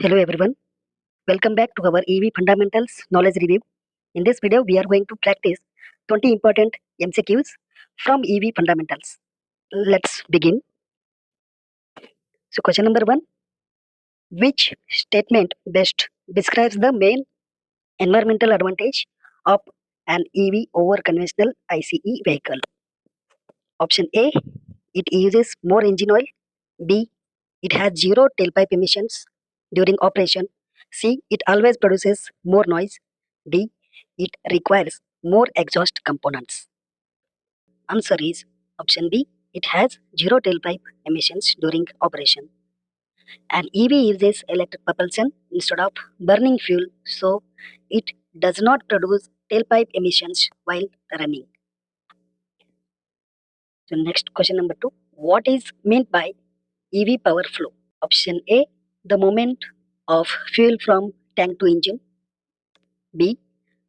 Hello everyone, welcome back to our EV Fundamentals Knowledge Review. In this video, we are going to practice 20 important MCQs from EV Fundamentals. Let's begin. So question number 1, which statement best describes the main environmental advantage of an EV over conventional ICE vehicle? Option A, it uses more engine oil. B, it has zero tailpipe emissions during operation. C, it always produces more noise. D, it requires more exhaust components. Answer is option B, it has zero tailpipe emissions during operation. An EV uses electric propulsion instead of burning fuel, so it does not produce tailpipe emissions while running. So next question number 2, what is meant by EV power flow? Option A, the movement of fuel from tank to engine. B,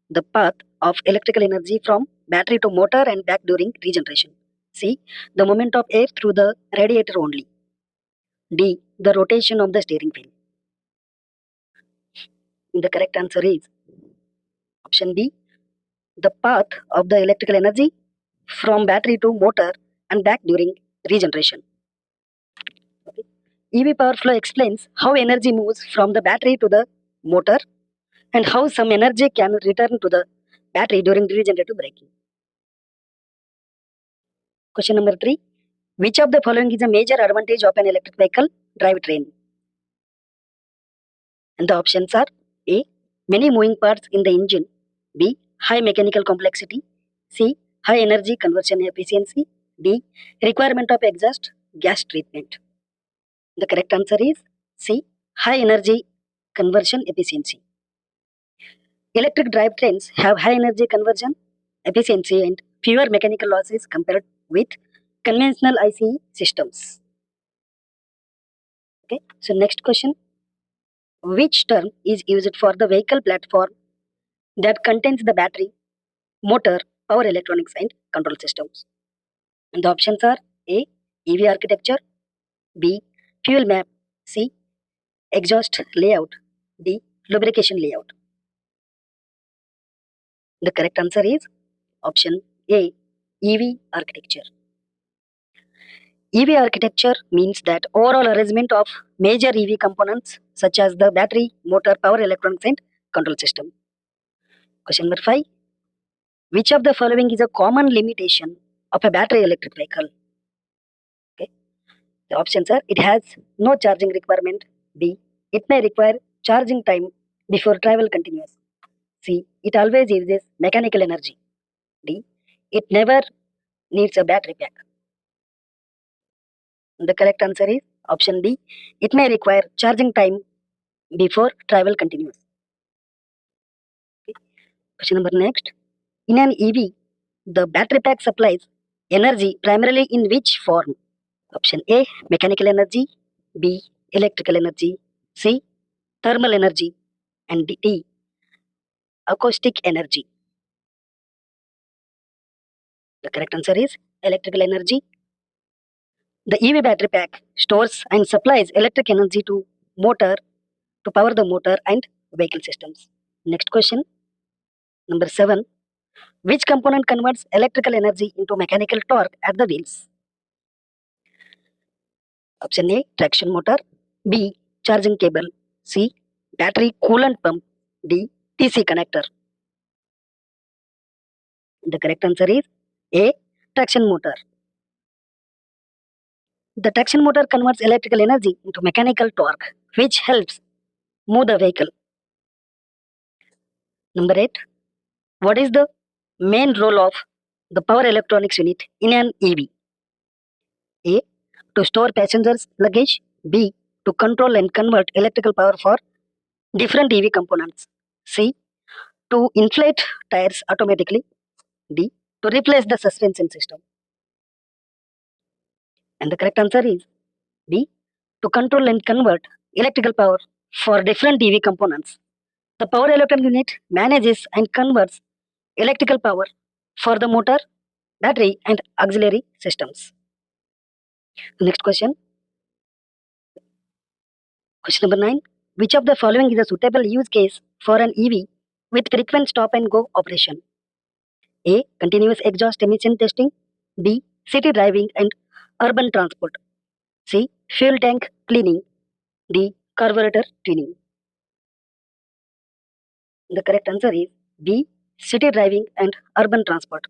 the path of electrical energy from battery to motor and back during regeneration. C, the movement of air through the radiator only. D, the rotation of the steering wheel. The correct answer is option B, the path of the electrical energy from battery to motor and back during regeneration. Okay. EV power flow explains how energy moves from the battery to the motor and how some energy can return to the battery during regenerative braking. Question number 3. Which of the following is a major advantage of an electric vehicle drivetrain? And the options are A, many moving parts in the engine. B, high mechanical complexity. C, high energy conversion efficiency. D, requirement of exhaust gas treatment. The correct answer is C, high energy conversion efficiency. Electric drivetrains have high energy conversion efficiency and fewer mechanical losses compared with conventional ICE systems. Okay, so next question. Which term is used for the vehicle platform that contains the battery, motor, power electronics and control systems? And the options are A, EV architecture. B, fuel map. C, exhaust layout. D, lubrication layout. The correct answer is option A, EV architecture. EV architecture means that overall arrangement of major EV components such as the battery, motor, power electronics and control system. Question number 5. Which of the following is a common limitation of a battery electric vehicle? Okay. The options are it has no charging requirement. B, it may require charging time before travel continues. C, it always uses mechanical energy. D, it never needs a battery pack. The correct answer is option D, it may require charging time before travel continues. Okay. Question number next. In an EV, the battery pack supplies energy primarily in which form? Option A, mechanical energy. B, electrical energy. C, thermal energy. And D, acoustic energy. The correct answer is electrical energy. The EV battery pack stores and supplies electric energy to motor to power the motor and vehicle systems. Next question. Number 7. Which component converts electrical energy into mechanical torque at the wheels? Option A, traction motor. B, charging cable. C, battery coolant pump. D, DC connector. The correct answer is A, traction motor. The traction motor converts electrical energy into mechanical torque, which helps move the vehicle. Number 8. What is the main role of the power electronics unit in an EV? A, to store passengers' luggage. B, to control and convert electrical power for different EV components. C, to inflate tires automatically. D, to replace the suspension system. And the correct answer is B, to control and convert electrical power for different EV components. The power electronic unit manages and converts electrical power for the motor, battery and auxiliary systems. Next question. Question number 9. Which of the following is a suitable use case for an EV with frequent stop and go operation? A. Continuous exhaust emission testing. B. City driving and urban transport. C. Fuel tank cleaning. D. Carburetor tuning. The correct answer is B. City driving and urban transport.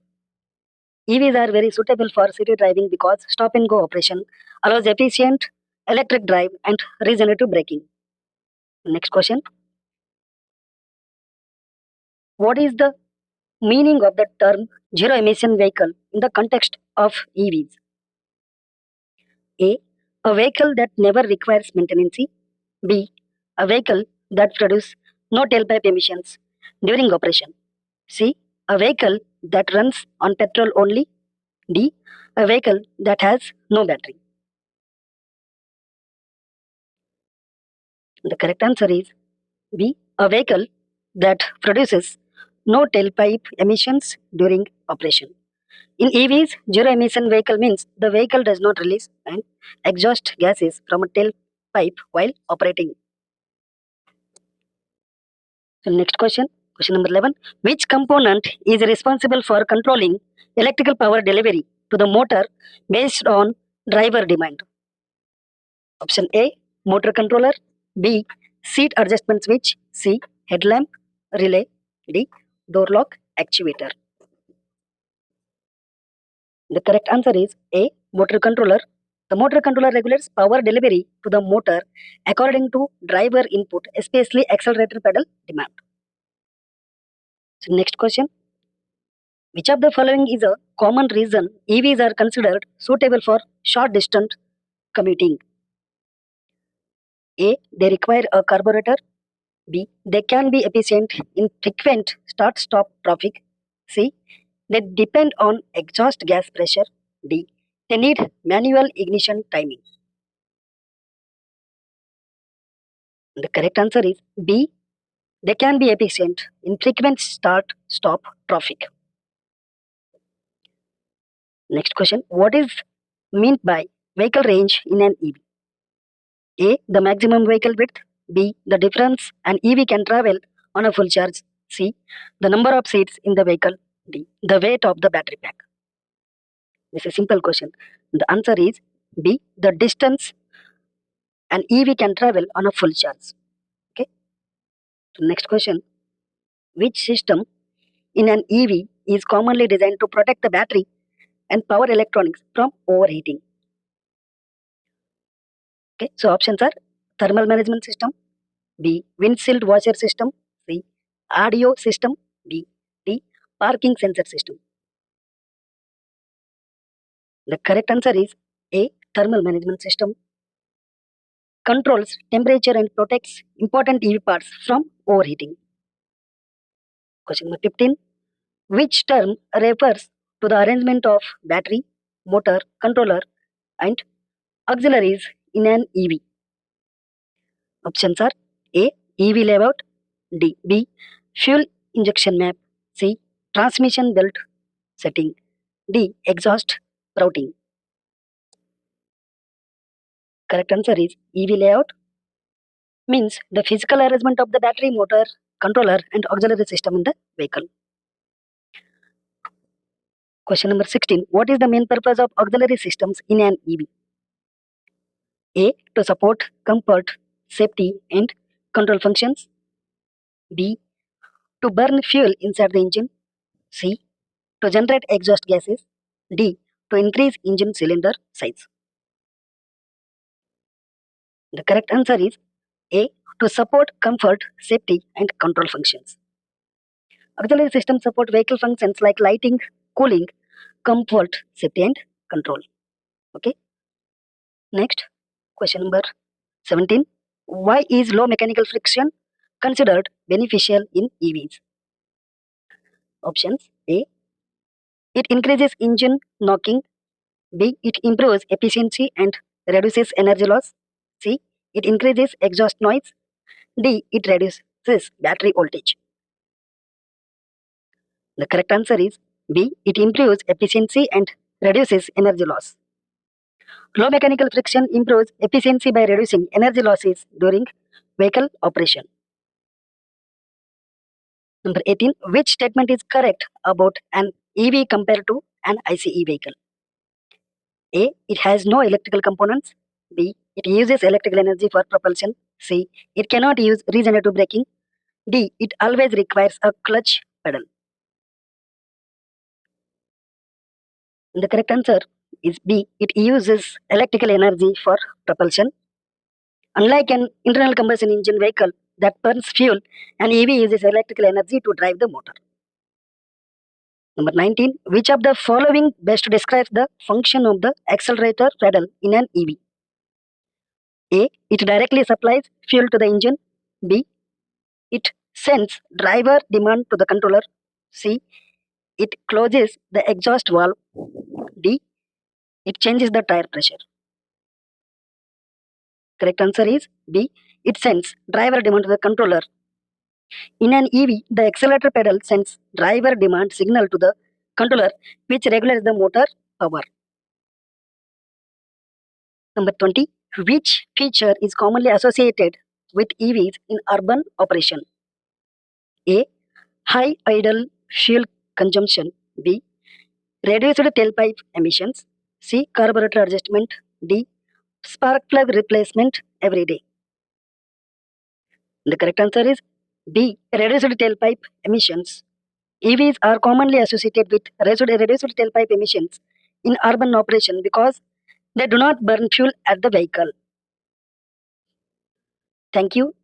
EVs are very suitable for city driving because stop and go operation allows efficient electric drive and regenerative braking. Next question. What is the meaning of the term zero emission vehicle in the context of EVs? A. A vehicle that never requires maintenance. B. A vehicle that produces no tailpipe emissions during operation. C. A vehicle that runs on petrol only. D. A vehicle that has no battery. The correct answer is B. A vehicle that produces no tailpipe emissions during operation. In EVs, zero emission vehicle means the vehicle does not release and exhaust gases from a tailpipe while operating. So next question number 11. Which component is responsible for controlling electrical power delivery to the motor based on driver demand? Option A, motor controller. B, seat adjustment switch. C, headlamp, relay. D, door lock actuator. The correct answer is A, motor controller. The motor controller regulates power delivery to the motor according to driver input, especially accelerator pedal demand. So next question. Which of the following is a common reason EVs are considered suitable for short distance commuting? A, they require a carburetor. B, they can be efficient in frequent start-stop traffic. C, they depend on exhaust gas pressure. D, they need manual ignition timing. The correct answer is B, they can be efficient in frequent start-stop traffic. Next question. What is meant by vehicle range in an EV? A, the maximum vehicle width. B, the difference an EV can travel on a full charge. C, the number of seats in the vehicle. D, the weight of the battery pack. This is a simple question. The answer is B, the distance an EV can travel on a full charge. Okay. So next question. Which system in an EV is commonly designed to protect the battery and power electronics from overheating? Okay. So options are thermal management system. B, windshield washer system. C, audio system. D, parking sensor system. The correct answer is A, thermal management system. Controls temperature and protects important EV parts from overheating. Question number 15. Which term refers to the arrangement of battery, motor, controller and auxiliaries in an EV? Options are A, EV layout. B, fuel injection map. C, transmission belt setting. D, exhaust routing. Correct answer is EV layout. Means the physical arrangement of the battery, motor, controller and auxiliary system in the vehicle. Question number 16. What is the main purpose of auxiliary systems in an EV? A, to support comfort, safety and control functions. B, to burn fuel inside the engine. C, to generate exhaust gases. D, to increase engine cylinder size. The correct answer is A, to support comfort, safety and control functions. Auxiliary systems support vehicle functions like lighting, cooling, comfort, safety and control. Okay. Next, question number 17. Why is low mechanical friction considered beneficial in EVs? Options A, it increases engine knocking. B, it improves efficiency and reduces energy loss. C, it increases exhaust noise. D, it reduces battery voltage. The correct answer is B, it improves efficiency and reduces energy loss. Low mechanical friction improves efficiency by reducing energy losses during vehicle operation. Number 18. Which statement is correct about an EV compared to an ICE vehicle? A. It has no electrical components. B. It uses electrical energy for propulsion. C. It cannot use regenerative braking. D. It always requires a clutch pedal. The correct answer is B. It uses electrical energy for propulsion. Unlike an internal combustion engine vehicle that burns fuel, an EV uses electrical energy to drive the motor. Number 19. Which of the following best describes the function of the accelerator pedal in an EV? A. It directly supplies fuel to the engine. B. It sends driver demand to the controller. C. It closes the exhaust valve. D. It changes the tire pressure. Correct answer is B. It sends driver demand to the controller. In an EV, the accelerator pedal sends driver demand signal to the controller, which regulates the motor power. Number 20. Which feature is commonly associated with EVs in urban operation? A. High idle fuel consumption. B. Reduced tailpipe emissions. C. Carburetor adjustment. D. Spark plug replacement every day. The correct answer is B. Reduced tailpipe emissions. EVs are commonly associated with reduced tailpipe emissions in urban operation because they do not burn fuel at the vehicle. Thank you.